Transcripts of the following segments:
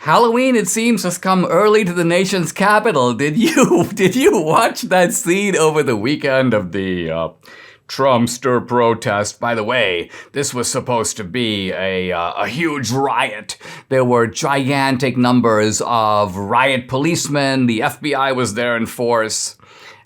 Halloween, it seems, has come early to the nation's capital. Did you watch that scene over the weekend of the Trumpster protest? By the way, this was supposed to be a huge riot. There were gigantic numbers of riot policemen. The FBI was there in force.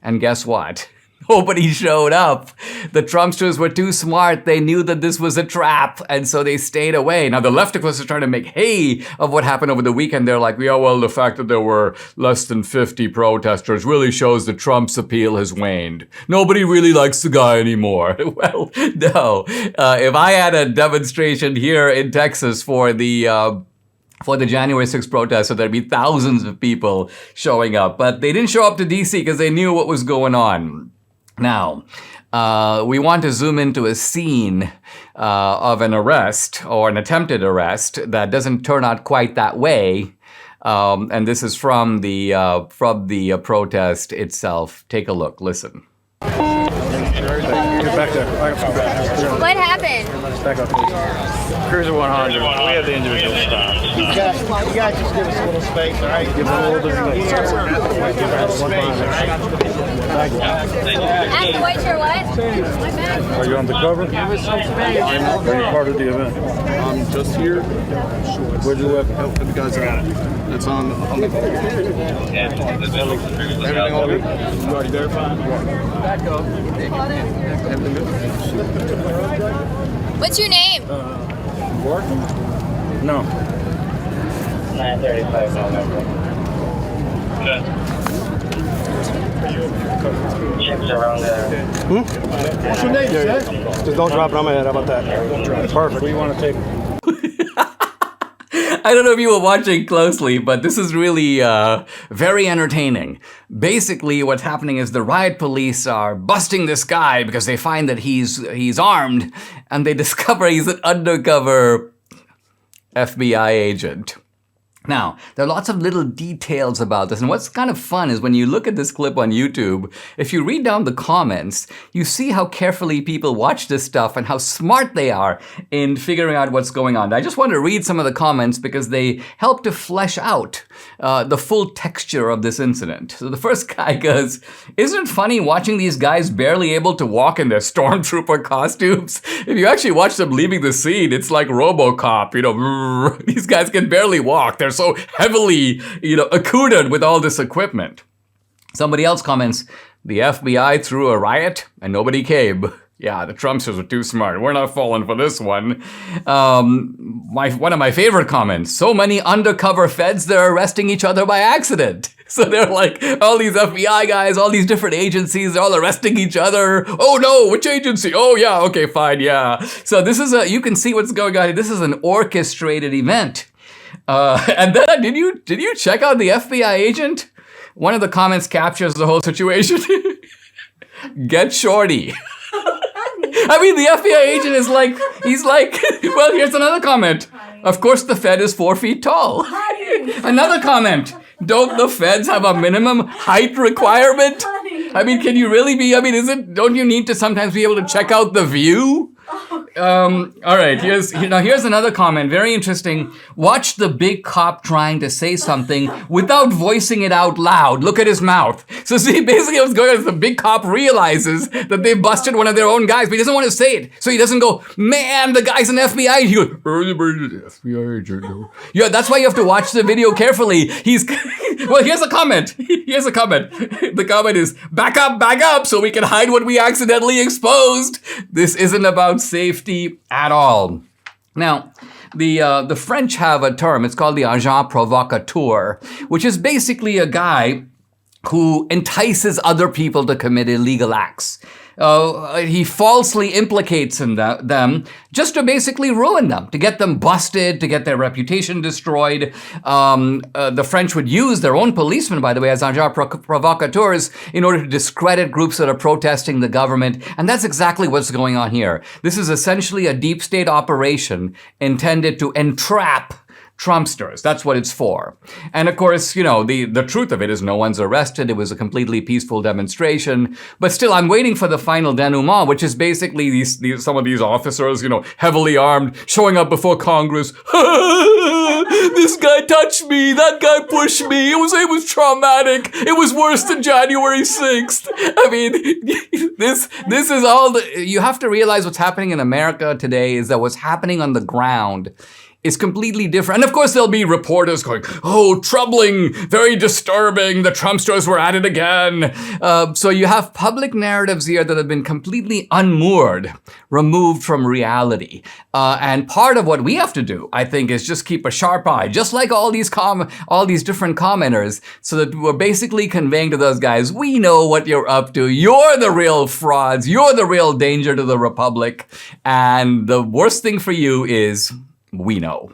And guess what? Nobody showed up. The Trumpsters were too smart. They knew that this was a trap, and so they stayed away. Now, the leftists are trying to make hay of what happened over the weekend. They're like, yeah, well, the fact that there were less than 50 protesters really shows that Trump's appeal has waned. Nobody really likes the guy anymore. Well, no. If I had a demonstration here in Texas for the January 6th protest, so there'd be thousands of people showing up. But they didn't show up to D.C. because they knew what was going on. Now, we want to zoom into a scene of an arrest or an attempted arrest that doesn't turn out quite that way. And this is from the protest itself. Take a look. Listen. Get back there. What happened? Back up, please. Cruiser 100. We have the individual stop. You guys just give us a little space, all right? Give us a little bit of space. Give us a little space, all right? Ask the waiter what? Are you on the cover? Give us some space. Are you part of the event? I'm just here. Where'd your weapon? Help the guys out. It's on the everything all good? You already verified? Back up. Everything good? What's your name? Working? No. 9:35 November. Chips around there. What's your name, sir? Just don't drop it on my head. How about that? Perfect. What do you want to take? I don't know if you were watching closely, but this is really very entertaining. Basically, what's happening is the riot police are busting this guy because they find that he's armed, and they discover he's an undercover FBI agent. Now, there are lots of little details about this, and what's kind of fun is when you look at this clip on YouTube, if you read down the comments, you see how carefully people watch this stuff and how smart they are in figuring out what's going on. I just want to read some of the comments because they help to flesh out the full texture of this incident. So the first guy goes, "Isn't it funny watching these guys barely able to walk in their stormtrooper costumes? If you actually watch them leaving the scene, it's like RoboCop, these guys can barely walk. They're so heavily, accoutered with all this equipment." Somebody else comments, "The FBI threw a riot and nobody came. Yeah, the Trumpsters were too smart. We're not falling for this one." One of my favorite comments, "So many undercover feds, they're arresting each other by accident." So they're like, all these FBI guys, all these different agencies, they're all arresting each other. Oh no, which agency? Oh yeah, okay, fine, yeah. So this is you can see what's going on here. This is an orchestrated event. And then, did you check out the FBI agent? One of the comments captures the whole situation. "Get shorty." I mean, the FBI agent is like, he's like, well, here's another comment. "Of course, the Fed is 4 feet tall." Another comment. "Don't the feds have a minimum height requirement?" I mean, can you really be, don't you need to sometimes be able to check out the view? All right, here's another comment, very interesting. "Watch the big cop trying to say something without voicing it out loud. Look at his mouth." So see, basically what's going on is the big cop realizes that they busted one of their own guys, but he doesn't want to say it. So he doesn't go, "Man, the guy's an FBI." He goes, "FBI agent." Yeah, that's why you have to watch the video carefully. Well, here's a comment. The comment is, back up, so we can hide what we accidentally exposed. This isn't about safety at all. Now, the French have a term. It's called the agent provocateur, which is basically a guy who entices other people to commit illegal acts. He falsely implicates in them just to basically ruin them, to get them busted, to get their reputation destroyed. The French would use their own policemen, by the way, as agents provocateurs in order to discredit groups that are protesting the government. And that's exactly what's going on here. This is essentially a deep state operation intended to entrap Trumpsters. That's what it's for. And of course, the truth of it is no one's arrested. It was a completely peaceful demonstration. But still, I'm waiting for the final denouement, which is basically some of these officers, heavily armed, showing up before Congress. this guy touched me, that guy pushed me, it was traumatic, it was worse than January 6th. I mean, this is all, you have to realize what's happening in America today is that what's happening on the ground is completely different. And of course, there'll be reporters going, oh, troubling, very disturbing, the Trumpsters were at it again. So you have public narratives here that have been completely unmoored, removed from reality. And part of what we have to do, I think, is just keep a sharp eye, just like all these different commenters, so that we're basically conveying to those guys, we know what you're up to. You're the real frauds. You're the real danger to the Republic. And the worst thing for you is, we know.